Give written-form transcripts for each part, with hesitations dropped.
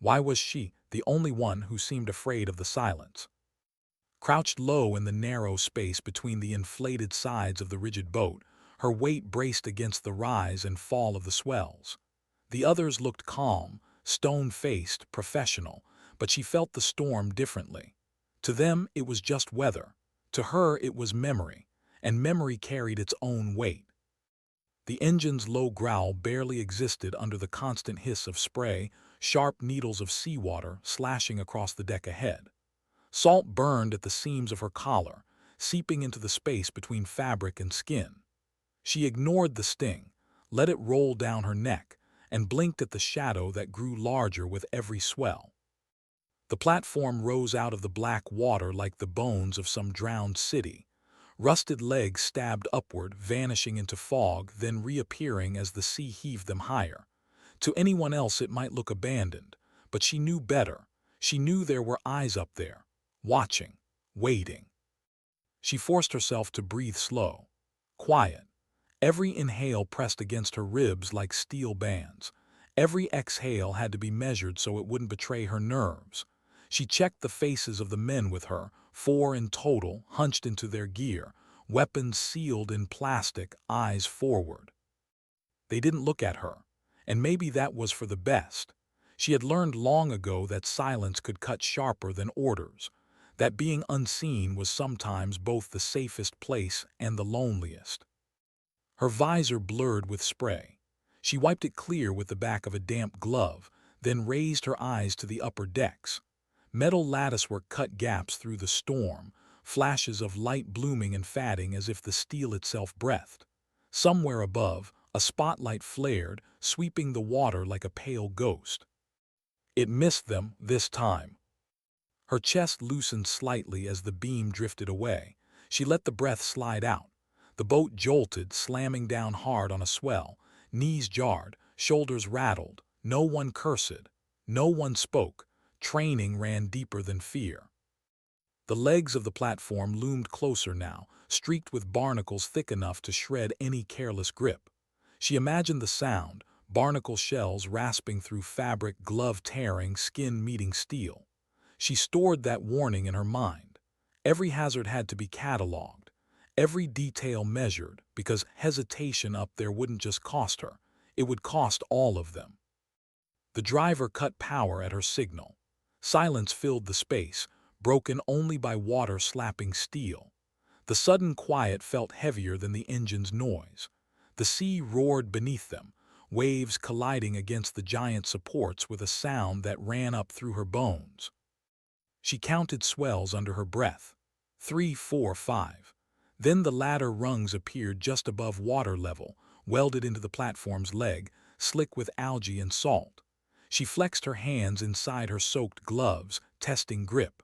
Why was she the only one who seemed afraid of the silence? Crouched low in the narrow space between the inflated sides of the rigid boat, her weight braced against the rise and fall of the swells. The others looked calm, stone-faced, professional, but she felt the storm differently. To them, it was just weather. To her, it was memory, and memory carried its own weight. The engine's low growl barely existed under the constant hiss of spray, sharp needles of seawater slashing across the deck ahead. Salt burned at the seams of her collar, seeping into the space between fabric and skin. She ignored the sting, let it roll down her neck, and blinked at the shadow that grew larger with every swell. The platform rose out of the black water like the bones of some drowned city. Rusted legs stabbed upward, vanishing into fog, then reappearing as the sea heaved them higher. To anyone else it might look abandoned, but she knew better. She knew there were eyes up there, watching, waiting. She forced herself to breathe slow, quiet. Every inhale pressed against her ribs like steel bands. Every exhale had to be measured so it wouldn't betray her nerves. She checked the faces of the men with her, 4 in total, hunched into their gear, weapons sealed in plastic, eyes forward. They didn't look at her, and maybe that was for the best. She had learned long ago that silence could cut sharper than orders, that being unseen was sometimes both the safest place and the loneliest. Her visor blurred with spray. She wiped it clear with the back of a damp glove, then raised her eyes to the upper decks. Metal latticework cut gaps through the storm, flashes of light blooming and fading as if the steel itself breathed. Somewhere above, a spotlight flared, sweeping the water like a pale ghost. It missed them this time. Her chest loosened slightly as the beam drifted away. She let the breath slide out. The boat jolted, slamming down hard on a swell. Knees jarred, shoulders rattled. No one cursed. No one spoke. Training ran deeper than fear. The legs of the platform loomed closer now, streaked with barnacles thick enough to shred any careless grip. She imagined the sound, barnacle shells rasping through fabric, glove tearing, skin meeting steel. She stored that warning in her mind. Every hazard had to be catalogued, every detail measured, because hesitation up there wouldn't just cost her, it would cost all of them. The driver cut power at her signal. Silence filled the space, broken only by water slapping steel. The sudden quiet felt heavier than the engine's noise. The sea roared beneath them, waves colliding against the giant supports with a sound that ran up through her bones. She counted swells under her breath. 3, 4, 5. Then the latter rungs appeared just above water level, welded into the platform's leg, slick with algae and salt. She flexed her hands inside her soaked gloves, testing grip.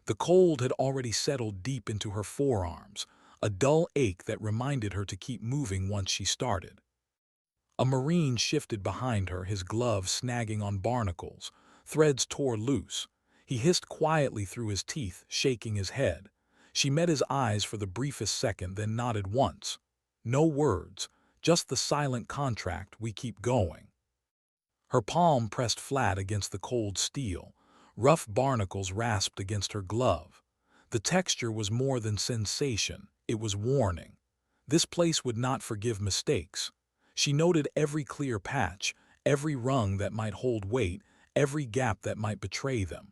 The cold had already settled deep into her forearms, a dull ache that reminded her to keep moving once she started. A Marine shifted behind her, his glove snagging on barnacles. Threads tore loose. He hissed quietly through his teeth, shaking his head. She met his eyes for the briefest second, then nodded once. No words, just the silent contract, we keep going. Her palm pressed flat against the cold steel. Rough barnacles rasped against her glove. The texture was more than sensation, it was warning. This place would not forgive mistakes. She noted every clear patch, every rung that might hold weight, every gap that might betray them.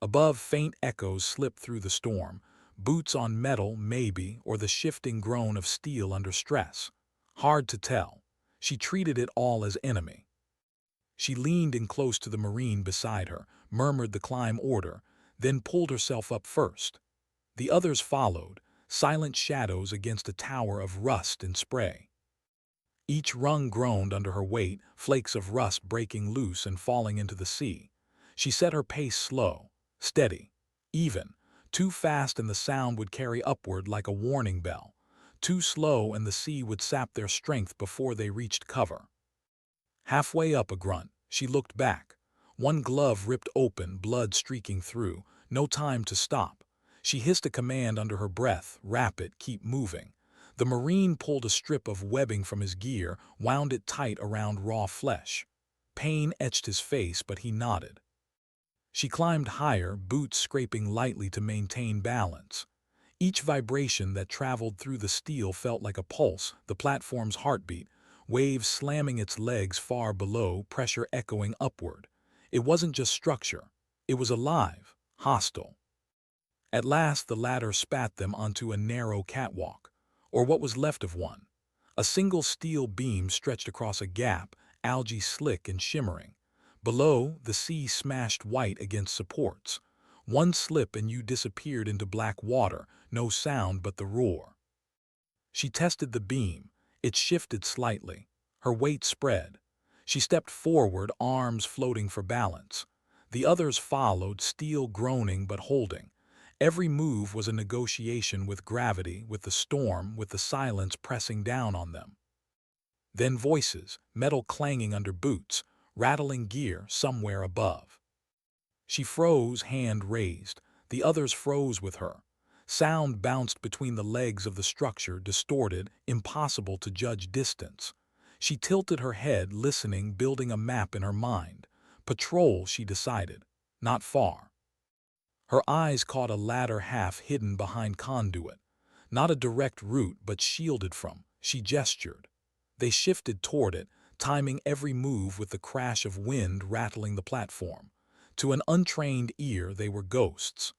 Above, faint echoes slipped through the storm, boots on metal maybe, or the shifting groan of steel under stress. Hard to tell. She treated it all as enemy. She leaned in close to the Marine beside her, murmured the climb order, then pulled herself up first. The others followed, silent shadows against a tower of rust and spray. Each rung groaned under her weight, flakes of rust breaking loose and falling into the sea. She set her pace slow, steady, even. Too fast and the sound would carry upward like a warning bell. Too slow and the sea would sap their strength before they reached cover. Halfway up a grunt, she looked back. One glove ripped open, blood streaking through. No time to stop. She hissed a command under her breath, rapid, keep moving. The Marine pulled a strip of webbing from his gear, wound it tight around raw flesh. Pain etched his face, but he nodded. She climbed higher, boots scraping lightly to maintain balance. Each vibration that traveled through the steel felt like a pulse, the platform's heartbeat, waves slamming its legs far below, pressure echoing upward. It wasn't just structure. It was alive, hostile. At last the ladder spat them onto a narrow catwalk, or what was left of one. A single steel beam stretched across a gap, algae slick and shimmering. Below, the sea smashed white against supports. One slip and you disappeared into black water, no sound but the roar. She tested the beam. It shifted slightly. Her weight spread. She stepped forward, arms floating for balance. The others followed, steel groaning but holding. Every move was a negotiation with gravity, with the storm, with the silence pressing down on them. Then voices, metal clanging under boots, rattling gear somewhere above. She froze, hand raised. The others froze with her. Sound bounced between the legs of the structure, distorted, impossible to judge distance. She tilted her head, listening, building a map in her mind. Patrol, she decided. Not far. Her eyes caught a ladder half hidden behind conduit. Not a direct route, but shielded from. She gestured. They shifted toward it, timing every move with the crash of wind rattling the platform. To an untrained ear, they were ghosts.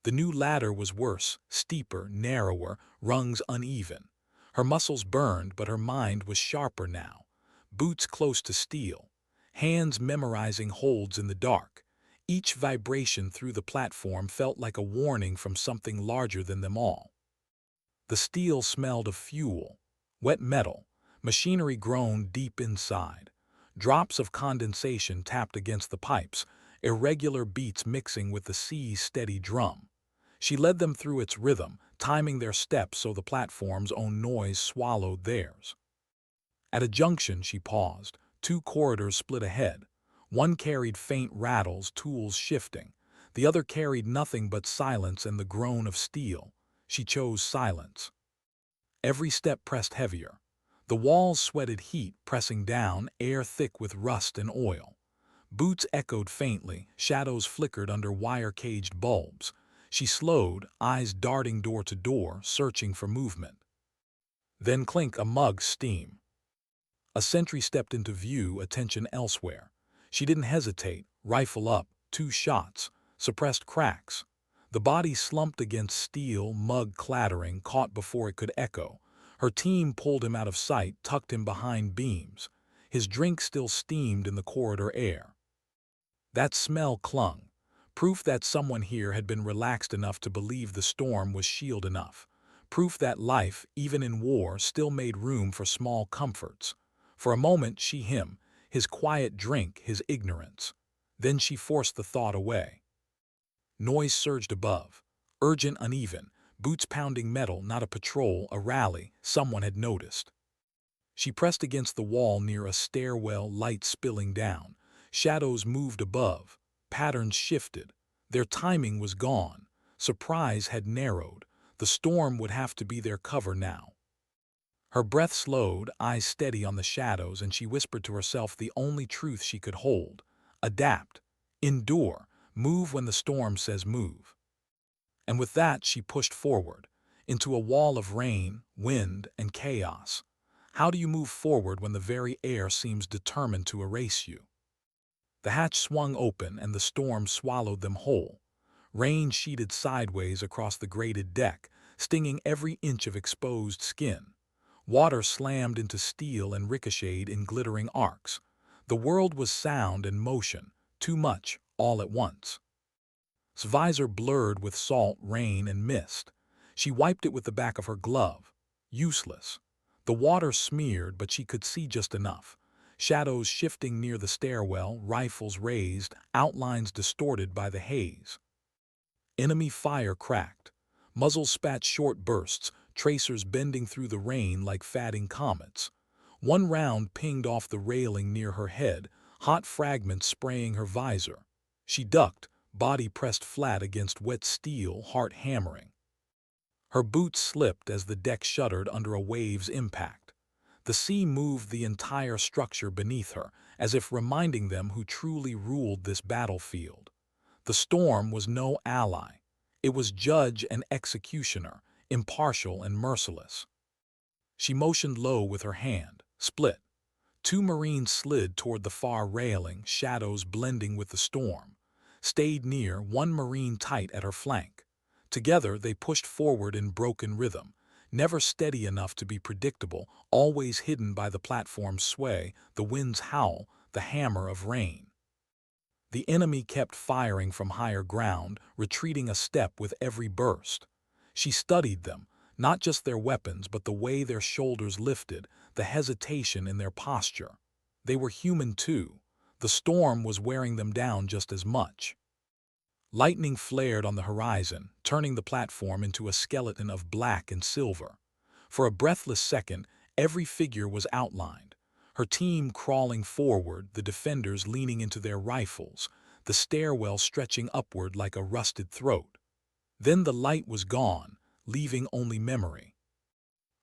The new ladder was worse, steeper, narrower, rungs uneven. Her muscles burned, but her mind was sharper now. Boots close to steel, hands memorizing holds in the dark. Each vibration through the platform felt like a warning from something larger than them all. The steel smelled of fuel, wet metal, machinery groaned deep inside. Drops of condensation tapped against the pipes, irregular beats mixing with the sea's steady drum. She led them through its rhythm, timing their steps so the platform's own noise swallowed theirs. At a junction, she paused. Two corridors split ahead. One carried faint rattles, tools shifting. The other carried nothing but silence and the groan of steel. She chose silence. Every step pressed heavier. The walls sweated heat, pressing down, air thick with rust and oil. Boots echoed faintly, shadows flickered under wire-caged bulbs. She slowed, eyes darting door to door, searching for movement. Then clink, a mug steam. A sentry stepped into view, attention elsewhere. She didn't hesitate, rifle up, 2 shots, suppressed cracks. The body slumped against steel, mug clattering, caught before it could echo. Her team pulled him out of sight, tucked him behind beams. His drink still steamed in the corridor air. That smell clung, proof that someone here had been relaxed enough to believe the storm was shield enough. Proof that life, even in war, still made room for small comforts. For a moment him, his quiet drink, his ignorance. Then she forced the thought away. Noise surged above. Urgent, uneven. Boots pounding metal, not a patrol, a rally. Someone had noticed. She pressed against the wall near a stairwell, light spilling down. Shadows moved above. Patterns shifted. Their timing was gone. Surprise had narrowed. The storm would have to be their cover now. Her breath slowed, eyes steady on the shadows, and she whispered to herself the only truth she could hold. Adapt. Endure. Move when the storm says move. And with that, she pushed forward, into a wall of rain, wind, and chaos. How do you move forward when the very air seems determined to erase you? The hatch swung open and the storm swallowed them whole. Rain sheeted sideways across the grated deck, stinging every inch of exposed skin. Water slammed into steel and ricocheted in glittering arcs. The world was sound and motion, too much, all at once. His visor blurred with salt, rain, and mist. She wiped it with the back of her glove. Useless. The water smeared, but she could see just enough. Shadows shifting near the stairwell, rifles raised, outlines distorted by the haze. Enemy fire cracked. Muzzles spat short bursts, tracers bending through the rain like fatting comets. One round pinged off the railing near her head, hot fragments spraying her visor. She ducked, body pressed flat against wet steel, heart hammering. Her boots slipped as the deck shuddered under a wave's impact. The sea moved the entire structure beneath her, as if reminding them who truly ruled this battlefield. The storm was no ally. It was judge and executioner, impartial and merciless. She motioned low with her hand, split. Two Marines slid toward the far railing, shadows blending with the storm. Stayed near, one Marine tight at her flank. Together they pushed forward in broken rhythm, never steady enough to be predictable, always hidden by the platform's sway, the wind's howl, the hammer of rain. The enemy kept firing from higher ground, retreating a step with every burst. She studied them, not just their weapons but the way their shoulders lifted, the hesitation in their posture. They were human too. The storm was wearing them down just as much. Lightning flared on the horizon, turning the platform into a skeleton of black and silver. For a breathless second, every figure was outlined. Her team crawling forward, the defenders leaning into their rifles, the stairwell stretching upward like a rusted throat. Then the light was gone, leaving only memory.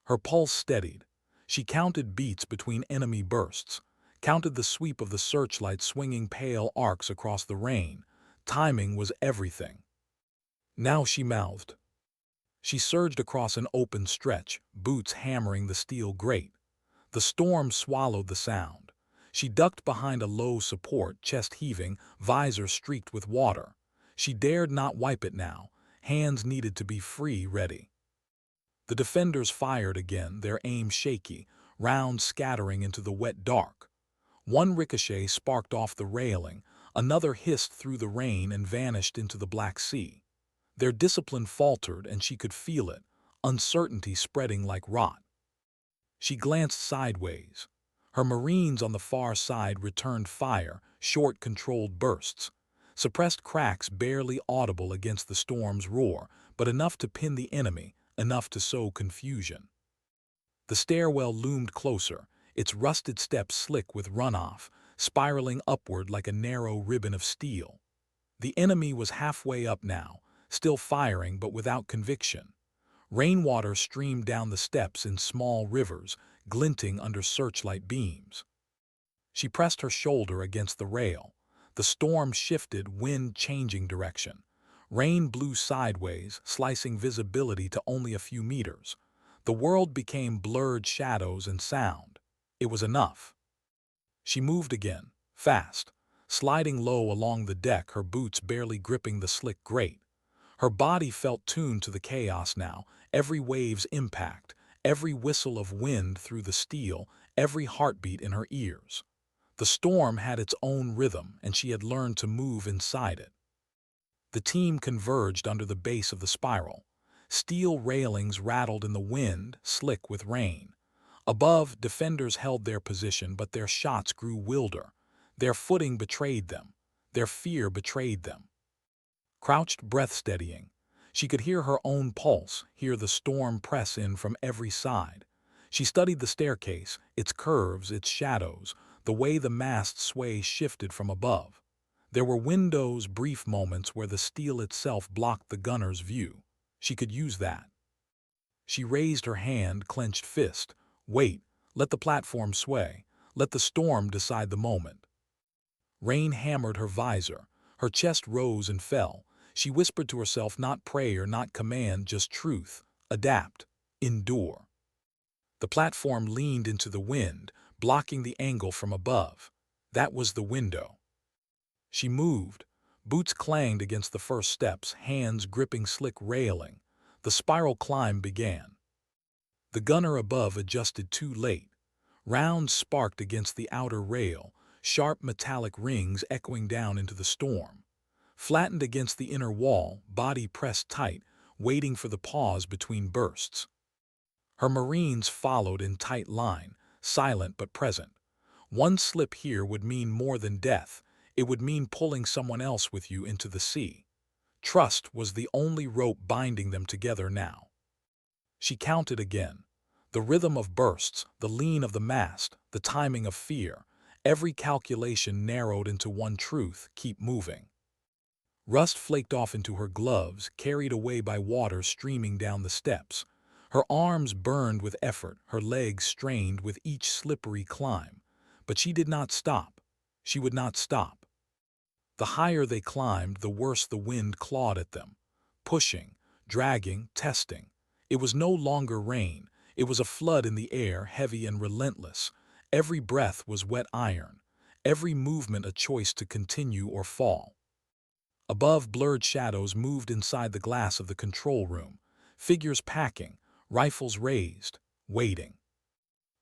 Her pulse steadied. She counted beats between enemy bursts, counted the sweep of the searchlight swinging pale arcs across the rain. Timing was everything. Now she mouthed. She surged across an open stretch, boots hammering the steel grate. The storm swallowed the sound. She ducked behind a low support, chest heaving, visor streaked with water. She dared not wipe it now. Hands needed to be free, ready. The defenders fired again, their aim shaky, rounds scattering into the wet dark. One ricochet sparked off the railing, another hissed through the rain and vanished into the Black Sea. Their discipline faltered, and she could feel it, uncertainty spreading like rot. She glanced sideways. Her Marines on the far side returned fire, short, controlled bursts. Suppressed cracks barely audible against the storm's roar, but enough to pin the enemy, enough to sow confusion. The stairwell loomed closer, its rusted steps slick with runoff, spiraling upward like a narrow ribbon of steel. The enemy was halfway up now, still firing but without conviction. Rainwater streamed down the steps in small rivers, glinting under searchlight beams. She pressed her shoulder against the rail. The storm shifted, wind changing direction. Rain blew sideways, slicing visibility to only a few meters. The world became blurred shadows and sound. It was enough. She moved again, fast, sliding low along the deck, her boots barely gripping the slick grate. Her body felt tuned to the chaos now, every wave's impact, every whistle of wind through the steel, every heartbeat in her ears. The storm had its own rhythm, and she had learned to move inside it. The team converged under the base of the spiral. Steel railings rattled in the wind, slick with rain. Above, defenders held their position, but their shots grew wilder. Their footing betrayed them. Their fear betrayed them. Crouched, breath steadying. She could hear her own pulse, hear the storm press in from every side. She studied the staircase, its curves, its shadows, the way the mast sway shifted from above. There were windows, brief moments where the steel itself blocked the gunner's view. She could use that. She raised her hand, clenched fist. Wait, let the platform sway. Let the storm decide the moment. Rain hammered her visor. Her chest rose and fell. She whispered to herself, not prayer, not command, just truth. Adapt. Endure. The platform leaned into the wind, blocking the angle from above. That was the window. She moved. Boots clanged against the first steps, hands gripping slick railing. The spiral climb began. The gunner above adjusted too late. Rounds sparked against the outer rail, sharp metallic rings echoing down into the storm. Flattened against the inner wall, body pressed tight, waiting for the pause between bursts. Her Marines followed in tight line, silent but present. One slip here would mean more than death. It would mean pulling someone else with you into the sea. Trust was the only rope binding them together now. She counted again. The rhythm of bursts, the lean of the mast, the timing of fear. Every calculation narrowed into one truth: keep moving. Rust flaked off into her gloves, carried away by water streaming down the steps. Her arms burned with effort, her legs strained with each slippery climb. But she did not stop. She would not stop. The higher they climbed, the worse the wind clawed at them, pushing, dragging, testing. It was no longer rain. It was a flood in the air, heavy and relentless. Every breath was wet iron, every movement a choice to continue or fall. Above, blurred shadows moved inside the glass of the control room, figures packing, rifles raised, waiting.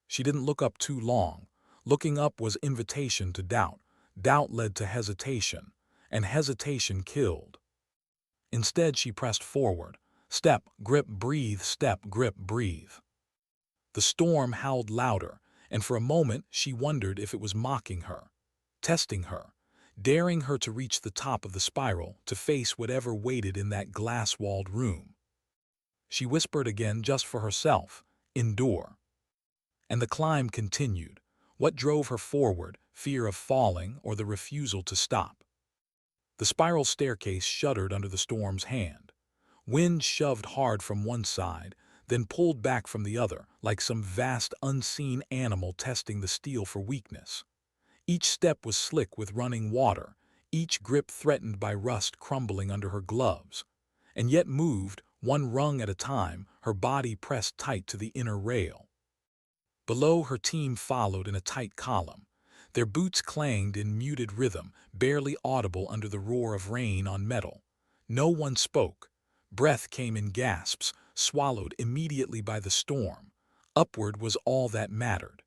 She didn't look up too long. Looking up was invitation to doubt. Doubt led to hesitation, and hesitation killed. Instead, she pressed forward. Step, grip, breathe, step, grip, breathe. The storm howled louder, and for a moment she wondered if it was mocking her, testing her, daring her to reach the top of the spiral, to face whatever waited in that glass-walled room. She whispered again just for herself, endure. And the climb continued. What drove her forward, fear of falling or the refusal to stop? The spiral staircase shuddered under the storm's hand. Wind shoved hard from one side, then pulled back from the other, like some vast unseen animal testing the steel for weakness. Each step was slick with running water, each grip threatened by rust crumbling under her gloves. And yet moved, one rung at a time, her body pressed tight to the inner rail. Below, her team followed in a tight column. Their boots clanged in muted rhythm, barely audible under the roar of rain on metal. No one spoke. Breath came in gasps, swallowed immediately by the storm. Upward was all that mattered.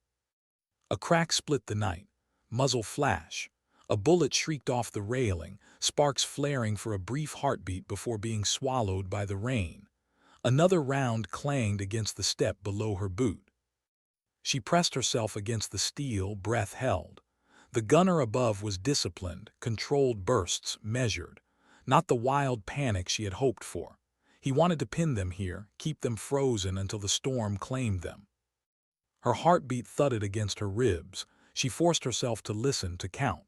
A crack split the night. Muzzle flash. A bullet shrieked off the railing, sparks flaring for a brief heartbeat before being swallowed by the rain. Another round clanged against the step below her boot. She pressed herself against the steel, breath held. The gunner above was disciplined, controlled bursts, measured. Not the wild panic she had hoped for. He wanted to pin them here, keep them frozen until the storm claimed them. Her heartbeat thudded against her ribs. She forced herself to listen, to count.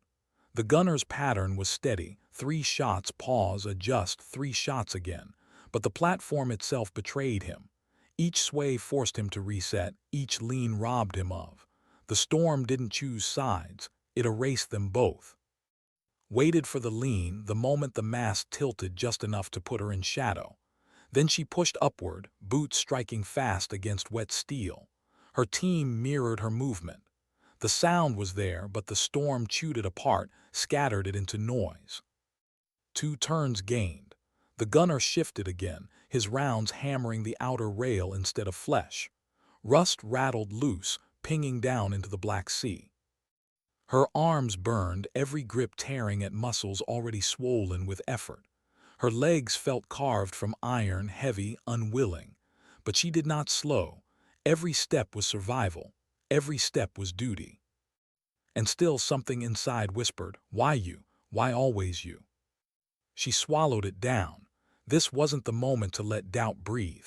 The gunner's pattern was steady. 3 shots, pause, adjust, 3 shots again. But the platform itself betrayed him. Each sway forced him to reset, each lean robbed him of. The storm didn't choose sides, it erased them both. Waited for the lean, the moment the mast tilted just enough to put her in shadow. Then she pushed upward, boots striking fast against wet steel. Her team mirrored her movement. The sound was there, but the storm chewed it apart, scattered it into noise. 2 turns gained. The gunner shifted again, his rounds hammering the outer rail instead of flesh. Rust rattled loose, pinging down into the Black Sea. Her arms burned, every grip tearing at muscles already swollen with effort. Her legs felt carved from iron, heavy, unwilling. But she did not slow. Every step was survival. Every step was duty. And still something inside whispered, "Why you? Why always you?" She swallowed it down. This wasn't the moment to let doubt breathe.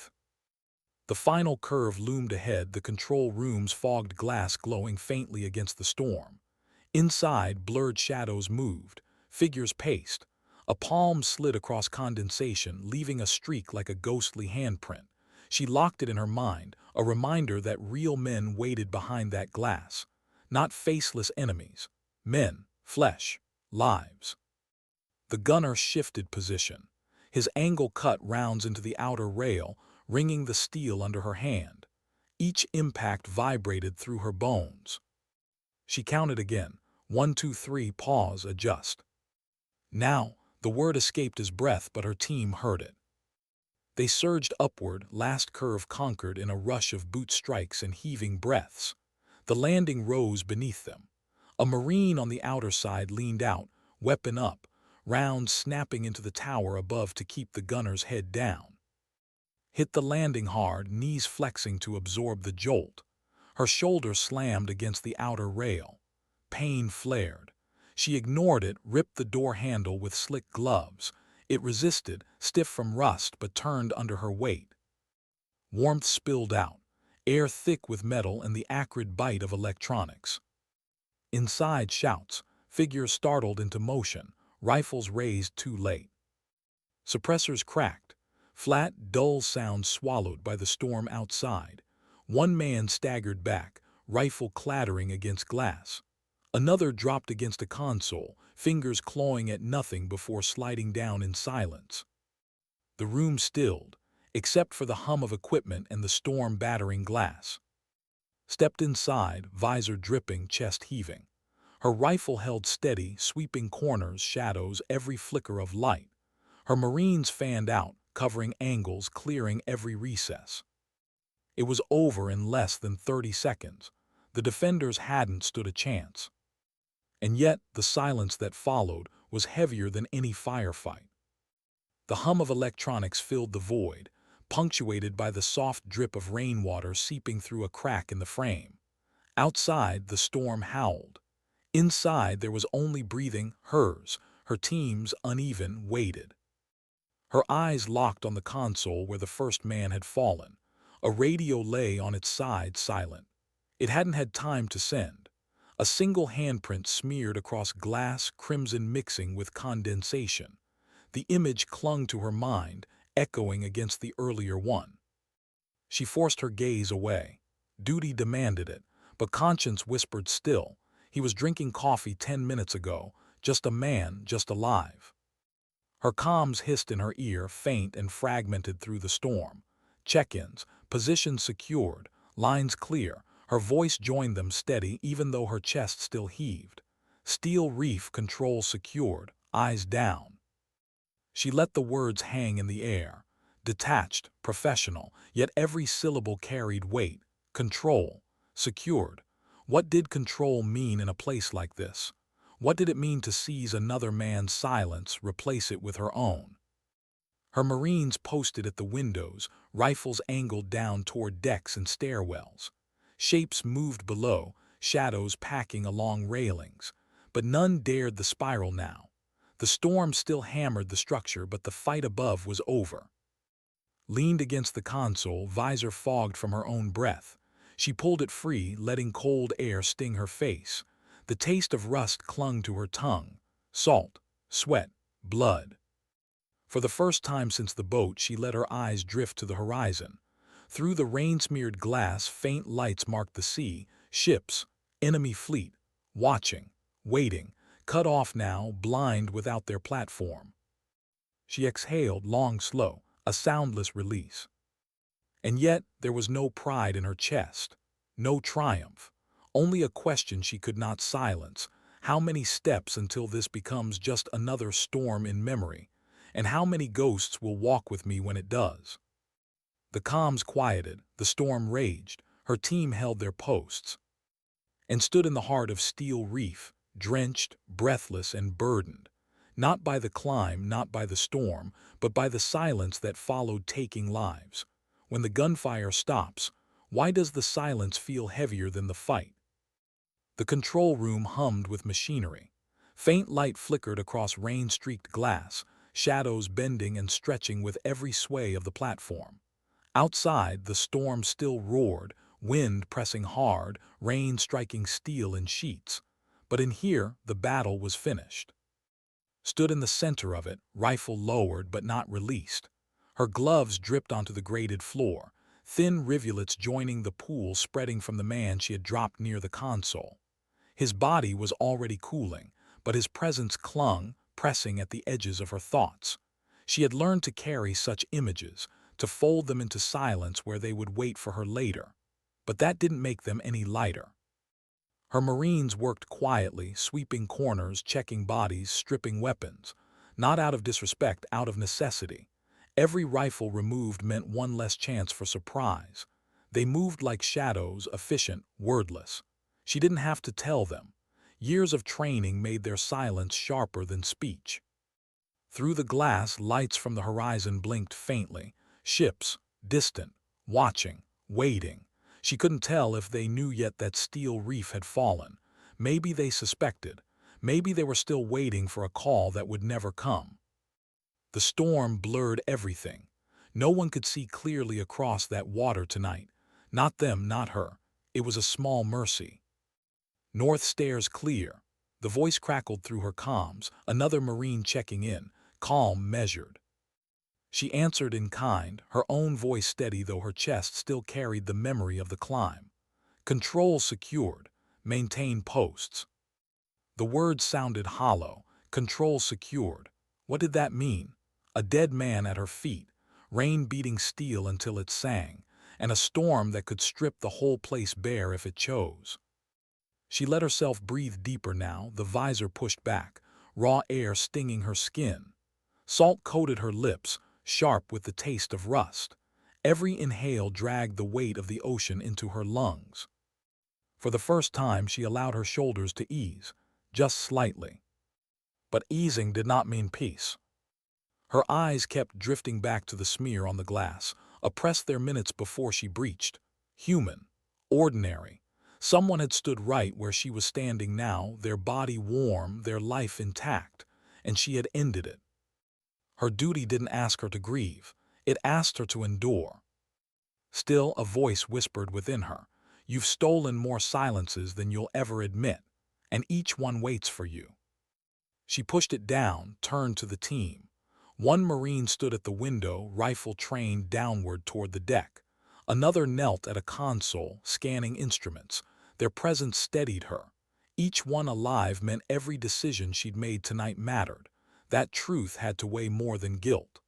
The final curve loomed ahead, the control room's fogged glass glowing faintly against the storm. Inside, blurred shadows moved, figures paced. A palm slid across condensation, leaving a streak like a ghostly handprint. She locked it in her mind, a reminder that real men waited behind that glass. Not faceless enemies. Men, flesh, lives. The gunner shifted position. His angle cut rounds into the outer rail, ringing the steel under her hand. Each impact vibrated through her bones. She counted again. 1, 2, 3, pause, adjust. Now, the word escaped his breath, but her team heard it. They surged upward, last curve conquered in a rush of boot strikes and heaving breaths. The landing rose beneath them. A Marine on the outer side leaned out, weapon up, rounds snapping into the tower above to keep the gunner's head down. Hit the landing hard, knees flexing to absorb the jolt. Her shoulder slammed against the outer rail. Pain flared. She ignored it, ripped the door handle with slick gloves. It resisted, stiff from rust, but turned under her weight. Warmth spilled out, air thick with metal and the acrid bite of electronics. Inside, shouts, figures startled into motion, rifles raised too late. Suppressors cracked, flat, dull sounds swallowed by the storm outside. One man staggered back, rifle clattering against glass. Another dropped against a console, fingers clawing at nothing before sliding down in silence. The room stilled, except for the hum of equipment and the storm battering glass. Stepped inside, visor dripping, chest heaving. Her rifle held steady, sweeping corners, shadows, every flicker of light. Her Marines fanned out, covering angles, clearing every recess. It was over in less than 30 seconds. The defenders hadn't stood a chance. And yet, the silence that followed was heavier than any firefight. The hum of electronics filled the void, punctuated by the soft drip of rainwater seeping through a crack in the frame. Outside, the storm howled. Inside, there was only breathing, hers, her team's uneven, weighted. Her eyes locked on the console where the first man had fallen. A radio lay on its side, silent. It hadn't had time to send. A single handprint smeared across glass, crimson mixing with condensation. The image clung to her mind, echoing against the earlier one. She forced her gaze away. Duty demanded it, but conscience whispered still. He was drinking coffee 10 minutes ago, just a man, just alive. Her comms hissed in her ear, faint and fragmented through the storm. Check-ins, positions secured, lines clear. Her voice joined them steady even though her chest still heaved. Steel reef control secured, eyes down. She let the words hang in the air. Detached, professional, yet every syllable carried weight. Control, secured. What did control mean in a place like this? What did it mean to seize another man's silence, replace it with her own? Her Marines posted at the windows, rifles angled down toward decks and stairwells. Shapes moved below, shadows packing along railings. But none dared the spiral now. The storm still hammered the structure, but the fight above was over. Leaned against the console, visor fogged from her own breath. She pulled it free, letting cold air sting her face. The taste of rust clung to her tongue. Salt, sweat, blood. For the first time since the boat, she let her eyes drift to the horizon. Through the rain-smeared glass, faint lights marked the sea, ships, enemy fleet, watching, waiting, cut off now, blind without their platform. She exhaled, long, slow, a soundless release. And yet there was no pride in her chest, no triumph, only a question she could not silence. How many steps until this becomes just another storm in memory? And how many ghosts will walk with me when it does? The comms quieted, the storm raged, her team held their posts, and stood in the heart of Steel Reef, drenched, breathless, and burdened. Not by the climb, not by the storm, but by the silence that followed, taking lives. When the gunfire stops, why does the silence feel heavier than the fight? The control room hummed with machinery. Faint light flickered across rain-streaked glass, shadows bending and stretching with every sway of the platform. Outside, the storm still roared, wind pressing hard, rain striking steel in sheets. But in here, the battle was finished. Stood in the center of it, rifle lowered but not released. Her gloves dripped onto the grated floor, thin rivulets joining the pool spreading from the man she had dropped near the console. His body was already cooling, but his presence clung, pressing at the edges of her thoughts. She had learned to carry such images, to fold them into silence where they would wait for her later. But that didn't make them any lighter. Her Marines worked quietly, sweeping corners, checking bodies, stripping weapons. Not out of disrespect, out of necessity. Every rifle removed meant one less chance for surprise. They moved like shadows, efficient, wordless. She didn't have to tell them. Years of training made their silence sharper than speech. Through the glass, lights from the horizon blinked faintly. Ships, distant, watching, waiting. She couldn't tell if they knew yet that Steel Reef had fallen. Maybe they suspected. Maybe they were still waiting for a call that would never come. The storm blurred everything. No one could see clearly across that water tonight. Not them, not her. It was a small mercy. North stairs clear. The voice crackled through her comms, another Marine checking in, calm, measured. She answered in kind, her own voice steady though her chest still carried the memory of the climb. Control secured. Maintain posts. The words sounded hollow, control secured. What did that mean? A dead man at her feet, rain beating steel until it sang, and a storm that could strip the whole place bare if it chose. She let herself breathe deeper now, the visor pushed back, raw air stinging her skin. Salt coated her lips, sharp with the taste of rust. Every inhale dragged the weight of the ocean into her lungs. For the first time, she allowed her shoulders to ease, just slightly. But easing did not mean peace. Her eyes kept drifting back to the smear on the glass, oppressed there minutes before she breached. Human. Ordinary. Someone had stood right where she was standing now, their body warm, their life intact, and she had ended it. Her duty didn't ask her to grieve. It asked her to endure. Still, a voice whispered within her, "You've stolen more silences than you'll ever admit, and each one waits for you." She pushed it down, turned to the team. One Marine stood at the window, rifle trained downward toward the deck. Another knelt at a console, scanning instruments. Their presence steadied her. Each one alive meant every decision she'd made tonight mattered. That truth had to weigh more than guilt.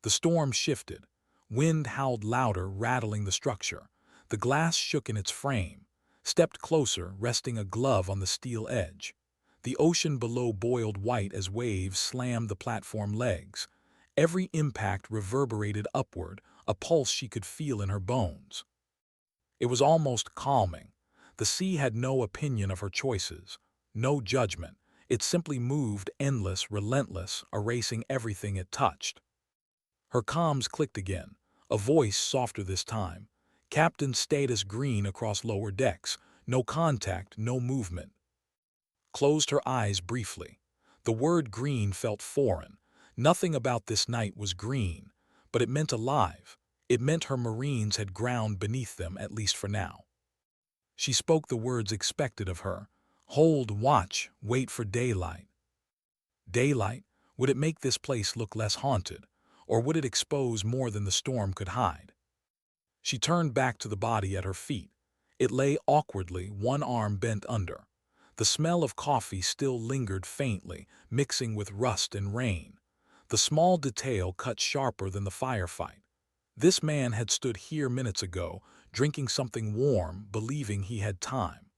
The storm shifted. Wind howled louder, rattling the structure. The glass shook in its frame, stepped closer, resting a glove on the steel edge. The ocean below boiled white as waves slammed the platform legs. Every impact reverberated upward, a pulse she could feel in her bones. It was almost calming. The sea had no opinion of her choices, no judgment. It simply moved, endless, relentless, erasing everything it touched. Her comms clicked again, a voice softer this time. Captain Status Green across lower decks. No contact, no movement. Closed her eyes briefly. The word green felt foreign. Nothing about this night was green, but it meant alive. It meant her Marines had ground beneath them, at least for now. She spoke the words expected of her. Hold, watch, wait for daylight. Daylight? Would it make this place look less haunted? Or would it expose more than the storm could hide? She turned back to the body at her feet. It lay awkwardly, one arm bent under. The smell of coffee still lingered faintly, mixing with rust and rain. The small detail cut sharper than the firefight. This man had stood here minutes ago, drinking something warm, believing he had time.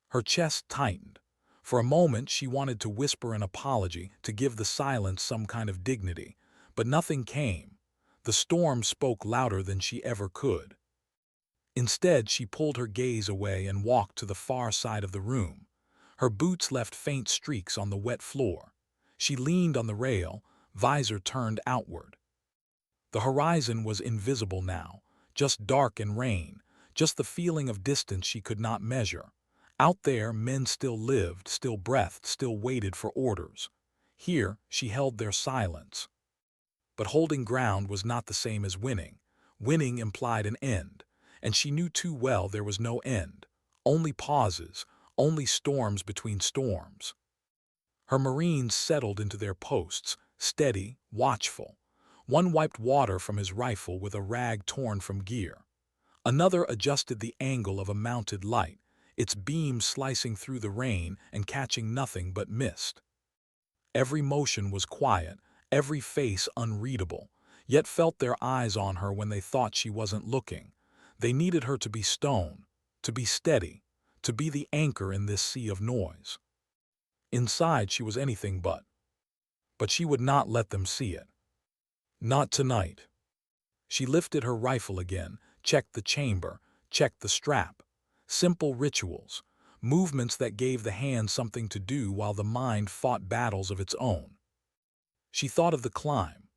Her chest tightened. For a moment she wanted to whisper an apology, to give the silence some kind of dignity, but nothing came. The storm spoke louder than she ever could. Instead, she pulled her gaze away and walked to the far side of the room. Her boots left faint streaks on the wet floor. She leaned on the rail, visor turned outward. The horizon was invisible now, just dark and rain, just the feeling of distance she could not measure. Out there, men still lived, still breathed, still waited for orders. Here, she held their silence. But holding ground was not the same as winning. Winning implied an end, and she knew too well there was no end. Only pauses, only storms between storms. Her Marines settled into their posts, steady, watchful. One wiped water from his rifle with a rag torn from gear. Another adjusted the angle of a mounted light, its beam slicing through the rain and catching nothing but mist. Every motion was quiet, every face unreadable, yet felt their eyes on her when they thought she wasn't looking. They needed her to be stone, to be steady, to be the anchor in this sea of noise. Inside she was anything but. But she would not let them see it. Not tonight. She lifted her rifle again, checked the chamber, checked the strap. Simple rituals, movements that gave the hand something to do while the mind fought battles of its own. She thought of the climb,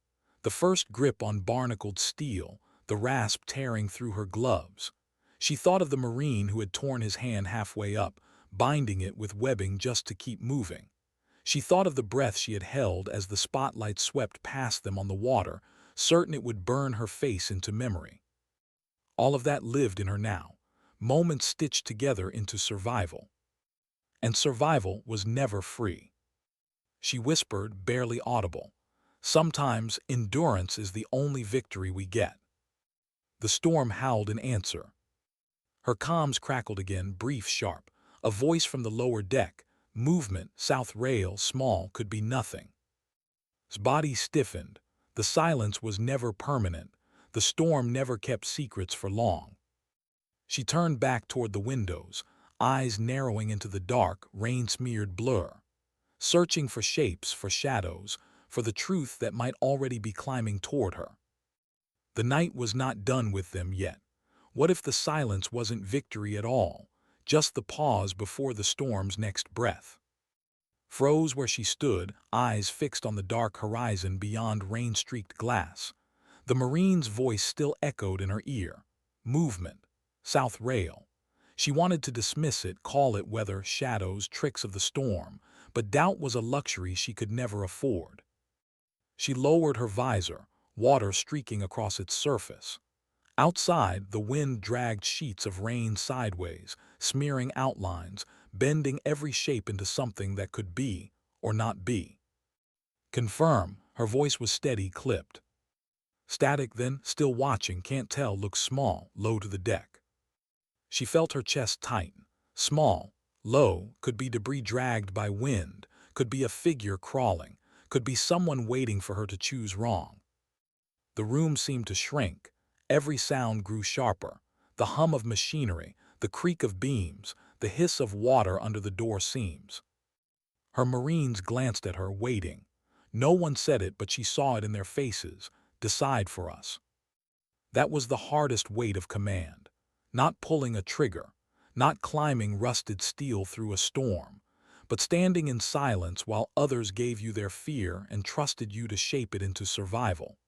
the first grip on barnacled steel, the rasp tearing through her gloves. She thought of the Marine who had torn his hand halfway up, binding it with webbing just to keep moving. She thought of the breath she had held as the spotlight swept past them on the water, certain it would burn her face into memory. All of that lived in her now, moments stitched together into survival. And survival was never free. She whispered, barely audible, "Sometimes endurance is the only victory we get." The storm howled in answer. Her comms crackled again, brief, sharp. A voice from the lower deck, movement, south rail, small, could be nothing. His body stiffened. The silence was never permanent. The storm never kept secrets for long. She turned back toward the windows, eyes narrowing into the dark, rain-smeared blur, searching for shapes, for shadows, for the truth that might already be climbing toward her. The night was not done with them yet. What if the silence wasn't victory at all, just the pause before the storm's next breath? Froze where she stood, eyes fixed on the dark horizon beyond rain-streaked glass. The Marine's voice still echoed in her ear. Movement. South rail. She wanted to dismiss it, call it weather, shadows, tricks of the storm, but doubt was a luxury she could never afford. She lowered her visor, water streaking across its surface. Outside, the wind dragged sheets of rain sideways, smearing outlines, bending every shape into something that could be or not be. Confirm, her voice was steady, clipped. Static then, still watching, can't tell, looks small, low to the deck. She felt her chest tighten. Small, low, could be debris dragged by wind, could be a figure crawling, could be someone waiting for her to choose wrong. The room seemed to shrink. Every sound grew sharper. The hum of machinery, the creak of beams, the hiss of water under the door seams. Her Marines glanced at her, waiting. No one said it, but she saw it in their faces. Decide for us. That was the hardest weight of command. Not pulling a trigger, not climbing rusted steel through a storm, but standing in silence while others gave you their fear and trusted you to shape it into survival.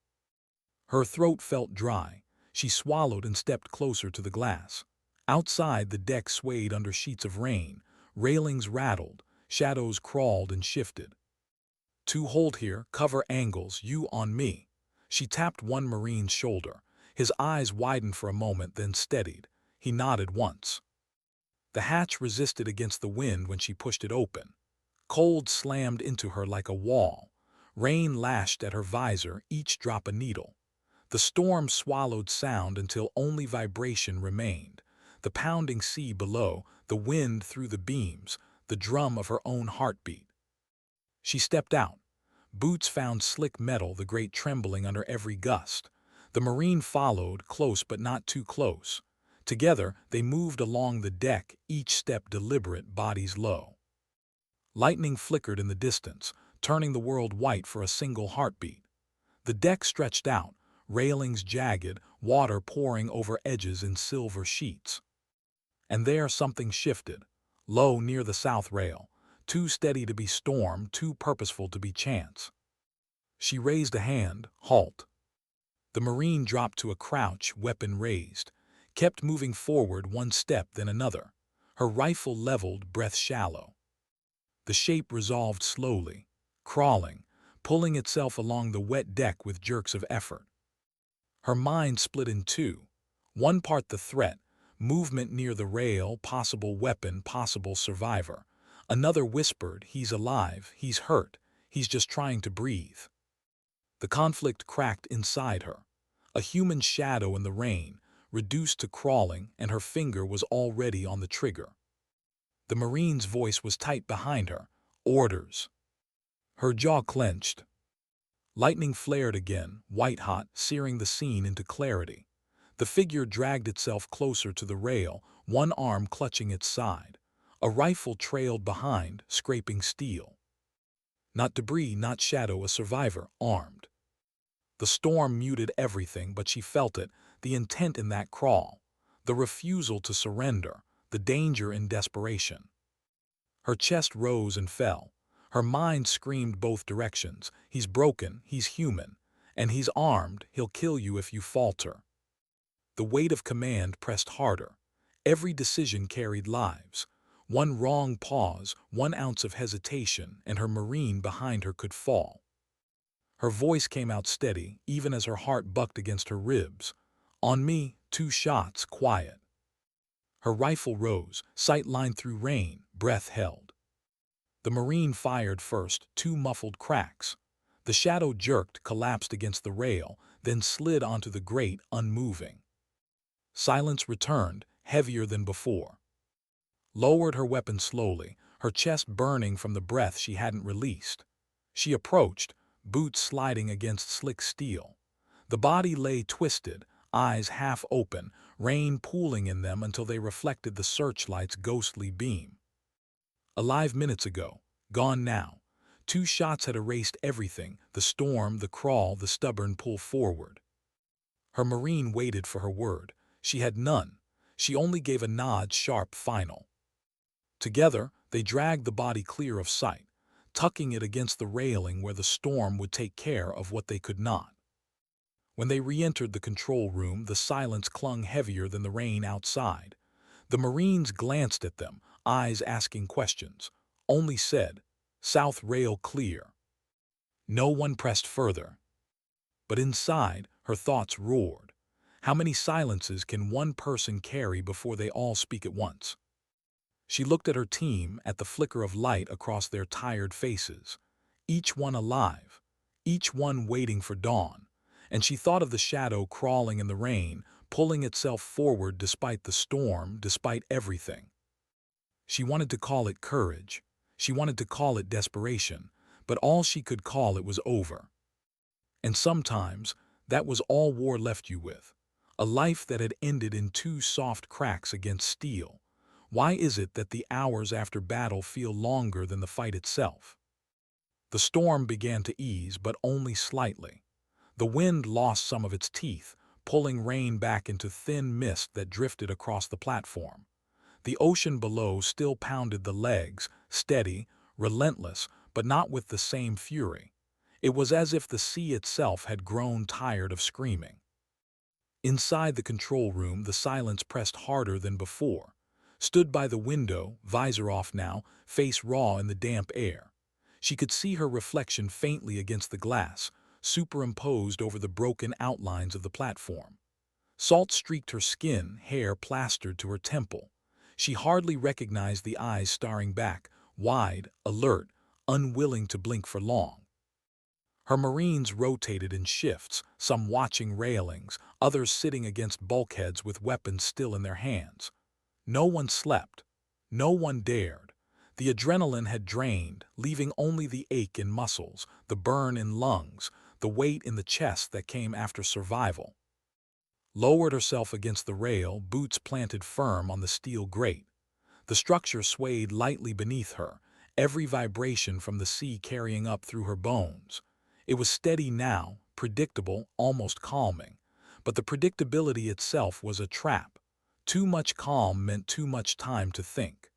Her throat felt dry. She swallowed and stepped closer to the glass. Outside, the deck swayed under sheets of rain. Railings rattled. Shadows crawled and shifted. To hold here, cover angles, you on me. She tapped one Marine's shoulder. His eyes widened for a moment, then steadied. He nodded once. The hatch resisted against the wind when she pushed it open. Cold slammed into her like a wall. Rain lashed at her visor, each drop a needle. The storm swallowed sound until only vibration remained. The pounding sea below, the wind through the beams, the drum of her own heartbeat. She stepped out. Boots found slick metal, the grate trembling under every gust. The Marine followed, close but not too close. Together, they moved along the deck, each step deliberate, bodies low. Lightning flickered in the distance, turning the world white for a single heartbeat. The deck stretched out, railings jagged, water pouring over edges in silver sheets. And there something shifted, low near the south rail, too steady to be storm, too purposeful to be chance. She raised a hand, halt. The Marine dropped to a crouch, weapon raised, kept moving forward one step then another, her rifle leveled, breath shallow. The shape resolved slowly, crawling, pulling itself along the wet deck with jerks of effort. Her mind split in two. One part the threat, movement near the rail, possible weapon, possible survivor. Another whispered, he's alive, he's hurt, he's just trying to breathe. The conflict cracked inside her. A human shadow in the rain, reduced to crawling, and her finger was already on the trigger. The Marine's voice was tight behind her. Orders. Her jaw clenched. Lightning flared again, white-hot, searing the scene into clarity. The figure dragged itself closer to the rail, one arm clutching its side. A rifle trailed behind, scraping steel. Not debris, not shadow, a survivor, armed. The storm muted everything, but she felt it, the intent in that crawl, the refusal to surrender, the danger in desperation. Her chest rose and fell. Her mind screamed both directions. He's broken, he's human, and he's armed, he'll kill you if you falter. The weight of command pressed harder. Every decision carried lives. One wrong pause, 1 ounce of hesitation, and her Marine behind her could fall. Her voice came out steady, even as her heart bucked against her ribs. On me, 2 shots, quiet. Her rifle rose, sight line through rain, breath held. The Marine fired first, 2 muffled cracks. The shadow jerked, collapsed against the rail, then slid onto the grate, unmoving. Silence returned, heavier than before. Lowered her weapon slowly, her chest burning from the breath she hadn't released. She approached, boots sliding against slick steel. The body lay twisted, eyes half open, rain pooling in them until they reflected the searchlight's ghostly beam. Alive minutes ago, gone now. 2 shots had erased everything, the storm, the crawl, the stubborn pull forward. Her Marine waited for her word. She had none. She only gave a nod, sharp, final. Together, they dragged the body clear of sight, tucking it against the railing where the storm would take care of what they could not. When they re-entered the control room, the silence clung heavier than the rain outside. The Marines glanced at them, eyes asking questions. Only said, "South rail clear." No one pressed further. But inside, her thoughts roared. How many silences can one person carry before they all speak at once? She looked at her team, at the flicker of light across their tired faces. Each one alive, each one waiting for dawn. And she thought of the shadow crawling in the rain, pulling itself forward despite the storm, despite everything. She wanted to call it courage. She wanted to call it desperation. But all she could call it was over. And sometimes, that was all war left you with. A life that had ended in 2 soft cracks against steel. Why is it that the hours after battle feel longer than the fight itself? The storm began to ease, but only slightly. The wind lost some of its teeth, pulling rain back into thin mist that drifted across the platform. The ocean below still pounded the legs, steady, relentless, but not with the same fury. It was as if the sea itself had grown tired of screaming. Inside the control room, the silence pressed harder than before. Stood by the window, visor off now, face raw in the damp air. She could see her reflection faintly against the glass, superimposed over the broken outlines of the platform. Salt streaked her skin, hair plastered to her temple. She hardly recognized the eyes staring back, wide, alert, unwilling to blink for long. Her Marines rotated in shifts, some watching railings, others sitting against bulkheads with weapons still in their hands. No one slept. No one dared. The adrenaline had drained, leaving only the ache in muscles, the burn in lungs, the weight in the chest that came after survival. Lowered herself against the rail, boots planted firm on the steel grate. The structure swayed lightly beneath her, every vibration from the sea carrying up through her bones. It was steady now, predictable, almost calming. But the predictability itself was a trap. Too much calm meant too much time to think.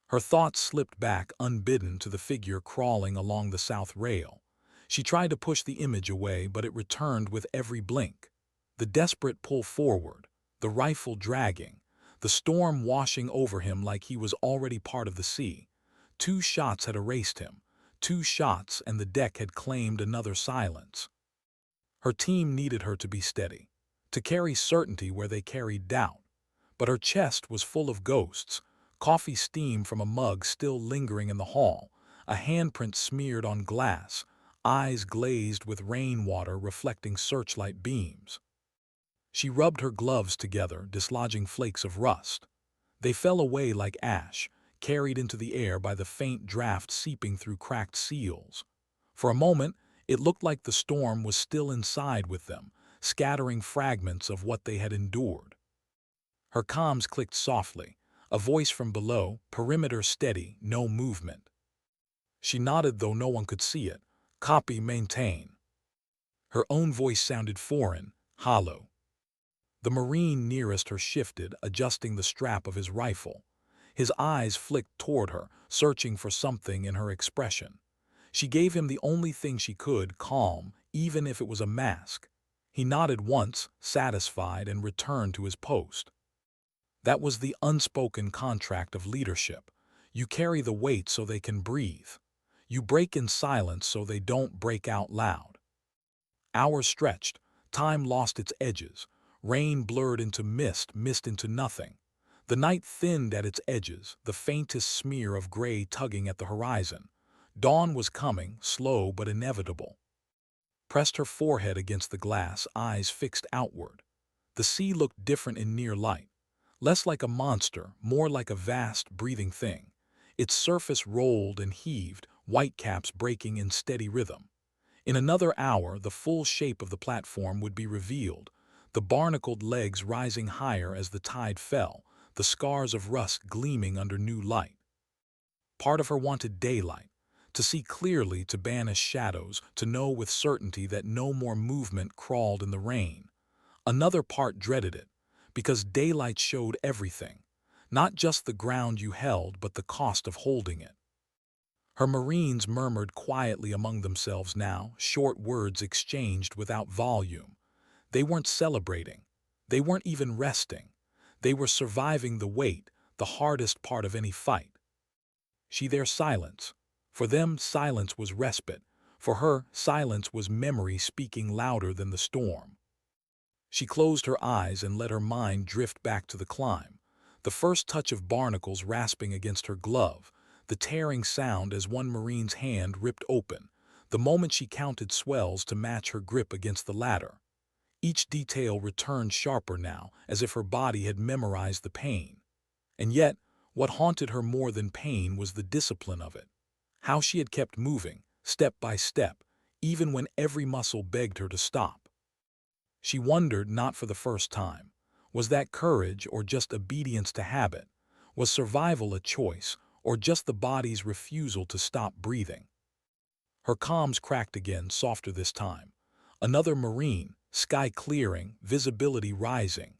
Her thoughts slipped back unbidden to the figure crawling along the south rail. She tried to push the image away, but it returned with every blink. The desperate pull forward, the rifle dragging, the storm washing over him like he was already part of the sea. 2 shots had erased him. 2 shots, and the deck had claimed another silence. Her team needed her to be steady, to carry certainty where they carried doubt. But her chest was full of ghosts, coffee steam from a mug still lingering in the hall, a handprint smeared on glass, eyes glazed with rainwater reflecting searchlight beams. She rubbed her gloves together, dislodging flakes of rust. They fell away like ash, carried into the air by the faint draft seeping through cracked seals. For a moment, it looked like the storm was still inside with them, scattering fragments of what they had endured. Her comms clicked softly, a voice from below, perimeter steady, no movement. She nodded though no one could see it. Copy, maintain. Her own voice sounded foreign, hollow. The Marine nearest her shifted, adjusting the strap of his rifle. His eyes flicked toward her, searching for something in her expression. She gave him the only thing she could, calm, even if it was a mask. He nodded once, satisfied, and returned to his post. That was the unspoken contract of leadership. You carry the weight so they can breathe. You break in silence so they don't break out loud. Hours stretched, time lost its edges. Rain blurred into mist, mist into nothing. The night thinned at its edges, the faintest smear of gray tugging at the horizon. Dawn was coming, slow but inevitable. Pressed her forehead against the glass, eyes fixed outward. The sea looked different in near light. Less like a monster, more like a vast, breathing thing. Its surface rolled and heaved, whitecaps breaking in steady rhythm. In another hour, the full shape of the platform would be revealed, the barnacled legs rising higher as the tide fell, the scars of rust gleaming under new light. Part of her wanted daylight, to see clearly, to banish shadows, to know with certainty that no more movement crawled in the rain. Another part dreaded it, because daylight showed everything, not just the ground you held, but the cost of holding it. Her Marines murmured quietly among themselves now, short words exchanged without volume. They weren't celebrating. They weren't even resting. They were surviving the weight, the hardest part of any fight. Their silence. For them, silence was respite. For her, silence was memory speaking louder than the storm. She closed her eyes and let her mind drift back to the climb. The first touch of barnacles rasping against her glove, the tearing sound as one Marine's hand ripped open, the moment she counted swells to match her grip against the ladder. Each detail returned sharper now, as if her body had memorized the pain. And yet, what haunted her more than pain was the discipline of it. How she had kept moving, step by step, even when every muscle begged her to stop. She wondered, not for the first time, was that courage or just obedience to habit? Was survival a choice, or just the body's refusal to stop breathing? Her comms cracked again, softer this time. Another Marine, sky clearing, visibility rising.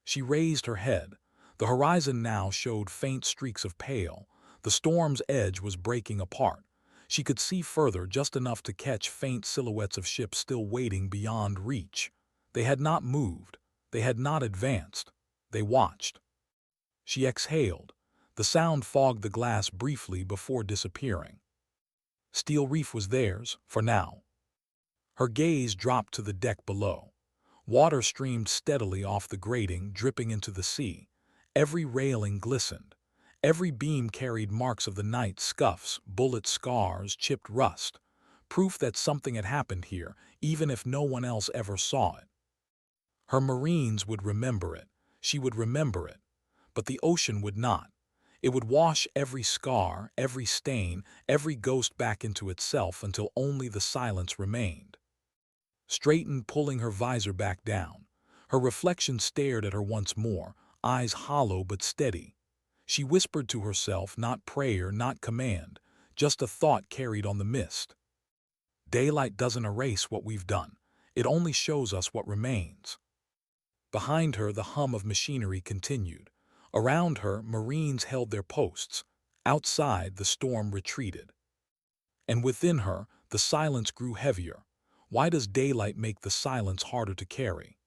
She raised her head. The horizon now showed faint streaks of pale. The storm's edge was breaking apart. She could see further, just enough to catch faint silhouettes of ships still waiting beyond reach. They had not moved. They had not advanced. They watched. She exhaled. The sound fogged the glass briefly before disappearing. Steel Reef was theirs, for now. Her gaze dropped to the deck below. Water streamed steadily off the grating, dripping into the sea. Every railing glistened. Every beam carried marks of the night's scuffs, bullet scars, chipped rust. Proof that something had happened here, even if no one else ever saw it. Her Marines would remember it. She would remember it. But the ocean would not. It would wash every scar, every stain, every ghost back into itself until only the silence remained. Straightened, pulling her visor back down. Her reflection stared at her once more, eyes hollow but steady. She whispered to herself, not prayer, not command, just a thought carried on the mist. Daylight doesn't erase what we've done. It only shows us what remains. Behind her, the hum of machinery continued. Around her, Marines held their posts. Outside, the storm retreated. And within her, the silence grew heavier. Why does daylight make the silence harder to carry?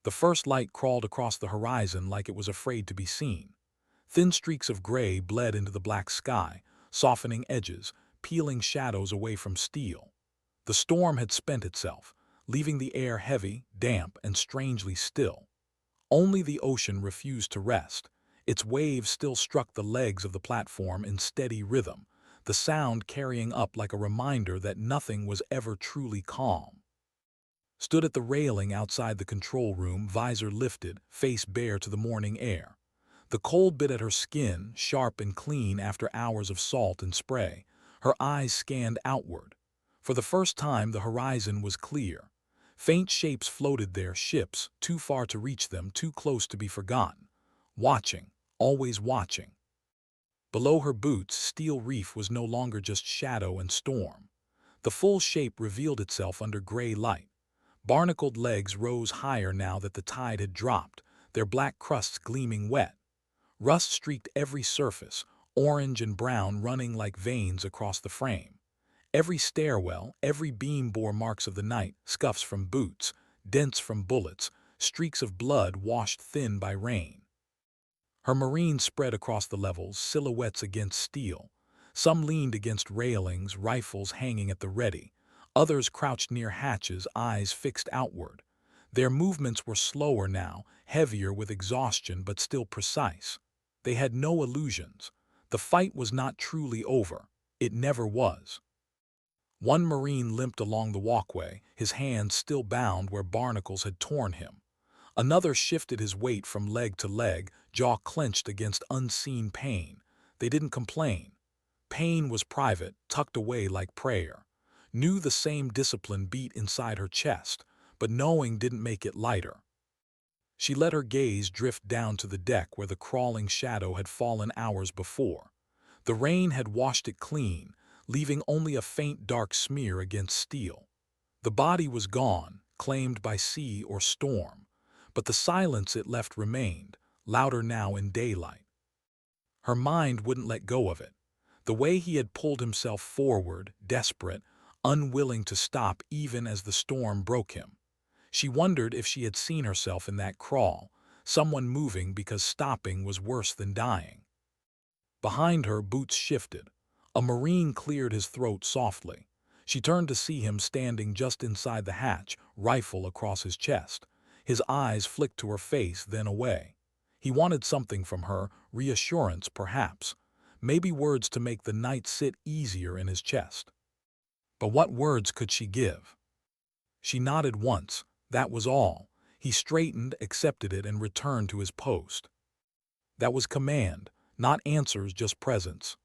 The first light crawled across the horizon like it was afraid to be seen. Thin streaks of gray bled into the black sky, softening edges, peeling shadows away from steel. The storm had spent itself, leaving the air heavy, damp, and strangely still. Only the ocean refused to rest. Its waves still struck the legs of the platform in steady rhythm, the sound carrying up like a reminder that nothing was ever truly calm. Stood at the railing outside the control room, visor lifted, face bare to the morning air. The cold bit at her skin, sharp and clean after hours of salt and spray. Her eyes scanned outward. For the first time, the horizon was clear. Faint shapes floated there, ships, too far to reach them, too close to be forgotten. Watching, always watching. Below her boots, Steel Reef was no longer just shadow and storm. The full shape revealed itself under gray light. Barnacled legs rose higher now that the tide had dropped, their black crusts gleaming wet. Rust streaked every surface, orange and brown running like veins across the frame. Every stairwell, every beam bore marks of the night, scuffs from boots, dents from bullets, streaks of blood washed thin by rain. Her Marines spread across the levels, silhouettes against steel. Some leaned against railings, rifles hanging at the ready. Others crouched near hatches, eyes fixed outward. Their movements were slower now, heavier with exhaustion but still precise. They had no illusions. The fight was not truly over. It never was. One Marine limped along the walkway, his hands still bound where barnacles had torn him. Another shifted his weight from leg to leg, jaw clenched against unseen pain. They didn't complain. Pain was private, tucked away like prayer. Knew the same discipline beat inside her chest, but knowing didn't make it lighter. She let her gaze drift down to the deck where the crawling shadow had fallen hours before. The rain had washed it clean, leaving only a faint dark smear against steel. The body was gone, claimed by sea or storm, but the silence it left remained, louder now in daylight. Her mind wouldn't let go of it. The way he had pulled himself forward, desperate, unwilling to stop even as the storm broke him. She wondered if she had seen herself in that crawl, someone moving because stopping was worse than dying. Behind her, boots shifted. A Marine cleared his throat softly. She turned to see him standing just inside the hatch, rifle across his chest. His eyes flicked to her face, then away. He wanted something from her, reassurance perhaps, maybe words to make the night sit easier in his chest. But what words could she give? She nodded once, that was all. He straightened, accepted it, and returned to his post. That was command, not answers, just presence.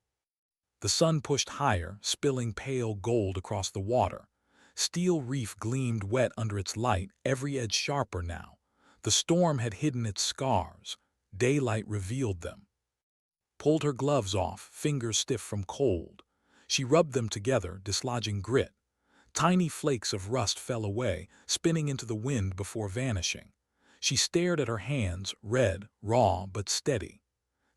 The sun pushed higher, spilling pale gold across the water. Steel reef gleamed wet under its light, every edge sharper now. The storm had hidden its scars. Daylight revealed them. Pulled her gloves off, fingers stiff from cold. She rubbed them together, dislodging grit. Tiny flakes of rust fell away, spinning into the wind before vanishing. She stared at her hands, red, raw, but steady.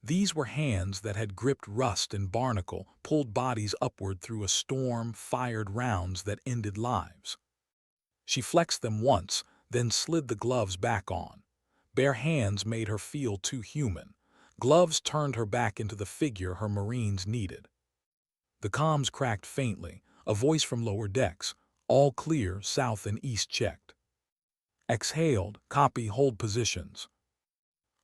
These were hands that had gripped rust and barnacle, pulled bodies upward through a storm, fired rounds that ended lives. She flexed them once, then slid the gloves back on. Bare hands made her feel too human. Gloves turned her back into the figure her Marines needed. The comms cracked faintly, a voice from lower decks. All clear, south and east checked. Exhaled, copy, hold positions.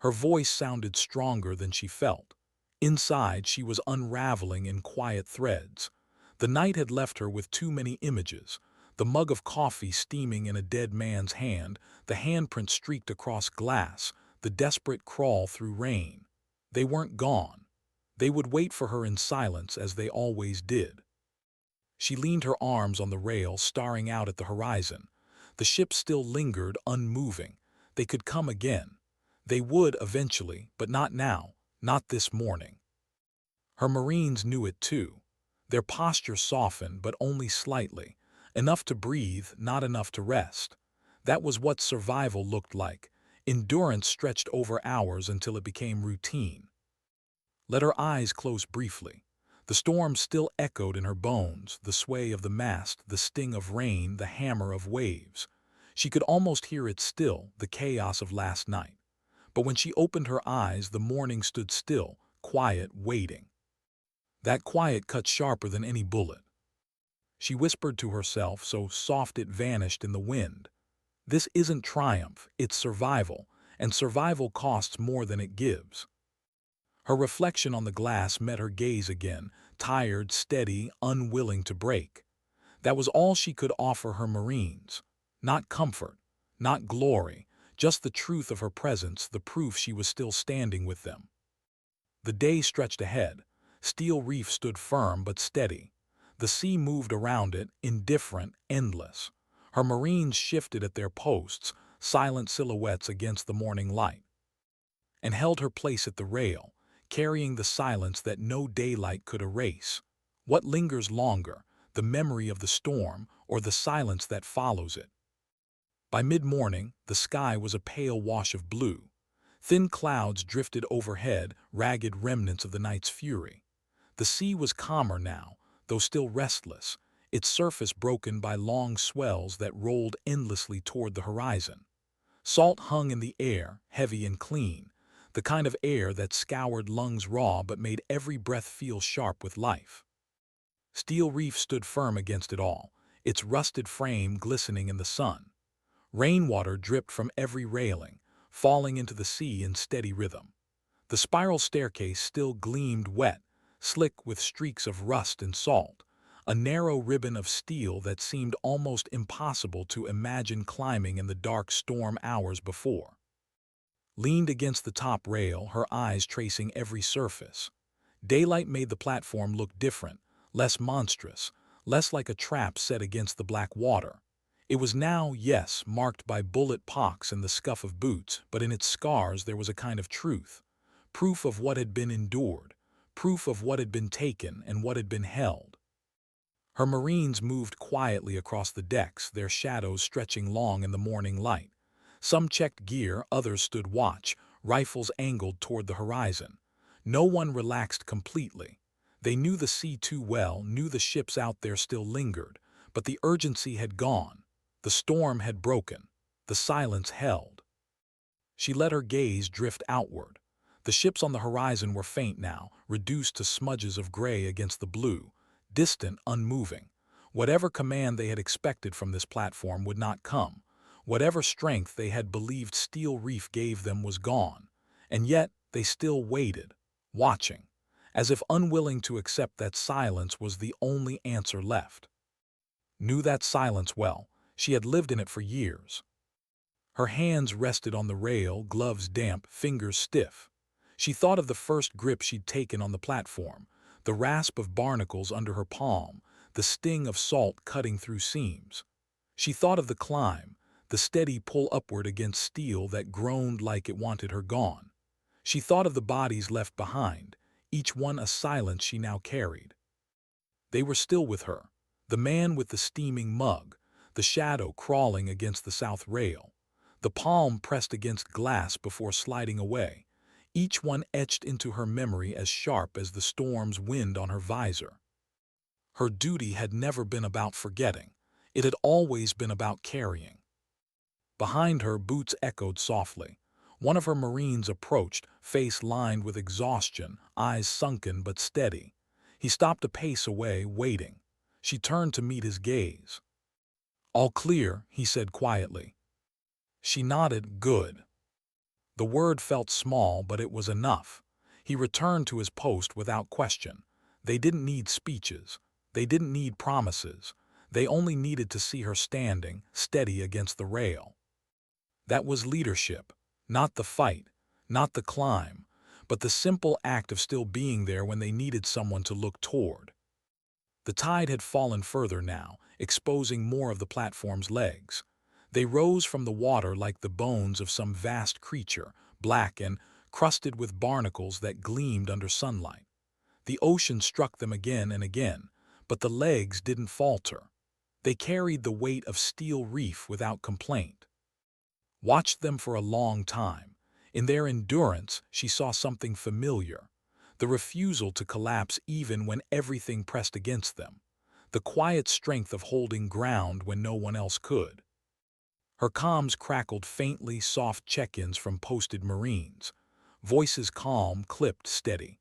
Her voice sounded stronger than she felt. Inside, she was unraveling in quiet threads. The night had left her with too many images. The mug of coffee steaming in a dead man's hand, the handprint streaked across glass, the desperate crawl through rain. They weren't gone. They would wait for her in silence as they always did. She leaned her arms on the rail, staring out at the horizon. The ship still lingered, unmoving. They could come again. They would eventually, but not now, not this morning. Her Marines knew it too. Their posture softened, but only slightly. Enough to breathe, not enough to rest. That was what survival looked like. Endurance stretched over hours until it became routine. Let her eyes close briefly. The storm still echoed in her bones, the sway of the mast, the sting of rain, the hammer of waves. She could almost hear it still, the chaos of last night. But when she opened her eyes, the morning stood still, quiet, waiting. That quiet cut sharper than any bullet. She whispered to herself, so soft it vanished in the wind. This isn't triumph, it's survival, and survival costs more than it gives. Her reflection on the glass met her gaze again, tired, steady, unwilling to break. That was all she could offer her Marines. Not comfort, not glory, just the truth of her presence, the proof she was still standing with them. The day stretched ahead. Steel reef stood firm but steady. The sea moved around it, indifferent, endless. Her Marines shifted at their posts, silent silhouettes against the morning light, and held her place at the rail, carrying the silence that no daylight could erase. What lingers longer, the memory of the storm or the silence that follows it? By mid-morning, the sky was a pale wash of blue. Thin clouds drifted overhead, ragged remnants of the night's fury. The sea was calmer now, though still restless, its surface broken by long swells that rolled endlessly toward the horizon. Salt hung in the air, heavy and clean, the kind of air that scoured lungs raw but made every breath feel sharp with life. Steel reef stood firm against it all, its rusted frame glistening in the sun. Rainwater dripped from every railing, falling into the sea in steady rhythm. The spiral staircase still gleamed wet, slick with streaks of rust and salt, a narrow ribbon of steel that seemed almost impossible to imagine climbing in the dark storm hours before. Leaned against the top rail, her eyes tracing every surface. Daylight made the platform look different, less monstrous, less like a trap set against the black water. It was now, yes, marked by bullet pocks and the scuff of boots, but in its scars there was a kind of truth. Proof of what had been endured, proof of what had been taken and what had been held. Her Marines moved quietly across the decks, their shadows stretching long in the morning light. Some checked gear, others stood watch, rifles angled toward the horizon. No one relaxed completely. They knew the sea too well, knew the ships out there still lingered, but the urgency had gone. The storm had broken. The silence held. She let her gaze drift outward. The ships on the horizon were faint now, reduced to smudges of gray against the blue, distant, unmoving. Whatever command they had expected from this platform would not come. Whatever strength they had believed Steel Reef gave them was gone. And yet they still waited, watching, as if unwilling to accept that silence was the only answer left. Knew that silence well. She had lived in it for years. Her hands rested on the rail, gloves damp, fingers stiff. She thought of the first grip she'd taken on the platform, the rasp of barnacles under her palm, the sting of salt cutting through seams. She thought of the climb, the steady pull upward against steel that groaned like it wanted her gone. She thought of the bodies left behind, each one a silence she now carried. They were still with her, the man with the steaming mug, the shadow crawling against the south rail, the palm pressed against glass before sliding away, each one etched into her memory as sharp as the storm's wind on her visor. Her duty had never been about forgetting. It had always been about carrying. Behind her, boots echoed softly. One of her Marines approached, face lined with exhaustion, eyes sunken but steady. He stopped a pace away, waiting. She turned to meet his gaze. "All clear," he said quietly. She nodded, "Good." The word felt small, but it was enough. He returned to his post without question. They didn't need speeches. They didn't need promises. They only needed to see her standing, steady against the rail. That was leadership. Not the fight, not the climb, but the simple act of still being there when they needed someone to look toward. The tide had fallen further now, exposing more of the platform's legs. They rose from the water like the bones of some vast creature, black and crusted with barnacles that gleamed under sunlight. The ocean struck them again and again, but the legs didn't falter. They carried the weight of Steel Reef without complaint. Watched them for a long time. In their endurance, she saw something familiar. The refusal to collapse even when everything pressed against them. The quiet strength of holding ground when no one else could. Her comms crackled faintly, soft check-ins from posted Marines. Voices calm, clipped, steady.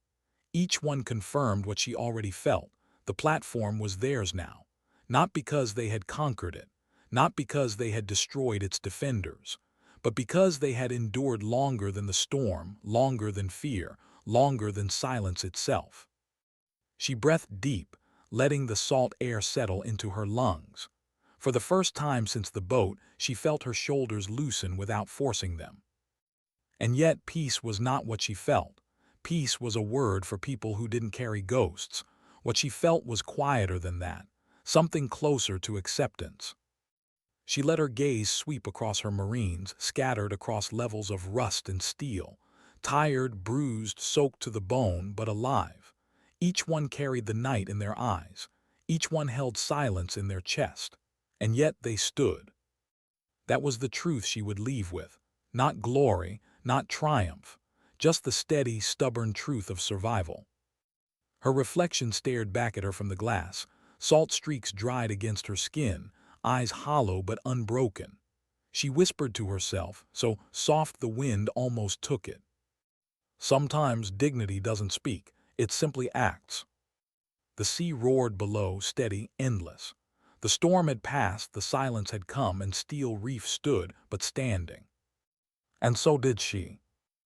Each one confirmed what she already felt. The platform was theirs now. Not because they had conquered it, not because they had destroyed its defenders, but because they had endured longer than the storm, longer than fear, longer than silence itself. She breathed deep, letting the salt air settle into her lungs. For the first time since the boat, she felt her shoulders loosen without forcing them. And yet peace was not what she felt. Peace was a word for people who didn't carry ghosts. What she felt was quieter than that, something closer to acceptance. She let her gaze sweep across her Marines, scattered across levels of rust and steel, tired, bruised, soaked to the bone, but alive. Each one carried the night in their eyes. Each one held silence in their chest. And yet they stood. That was the truth she would leave with. Not glory, not triumph, just the steady, stubborn truth of survival. Her reflection stared back at her from the glass. Salt streaks dried against her skin, eyes hollow but unbroken. She whispered to herself, so soft the wind almost took it. Sometimes dignity doesn't speak, it simply acts. The sea roared below, steady, endless. The storm had passed, the silence had come, and Steel Reef stood, but standing. And so did she.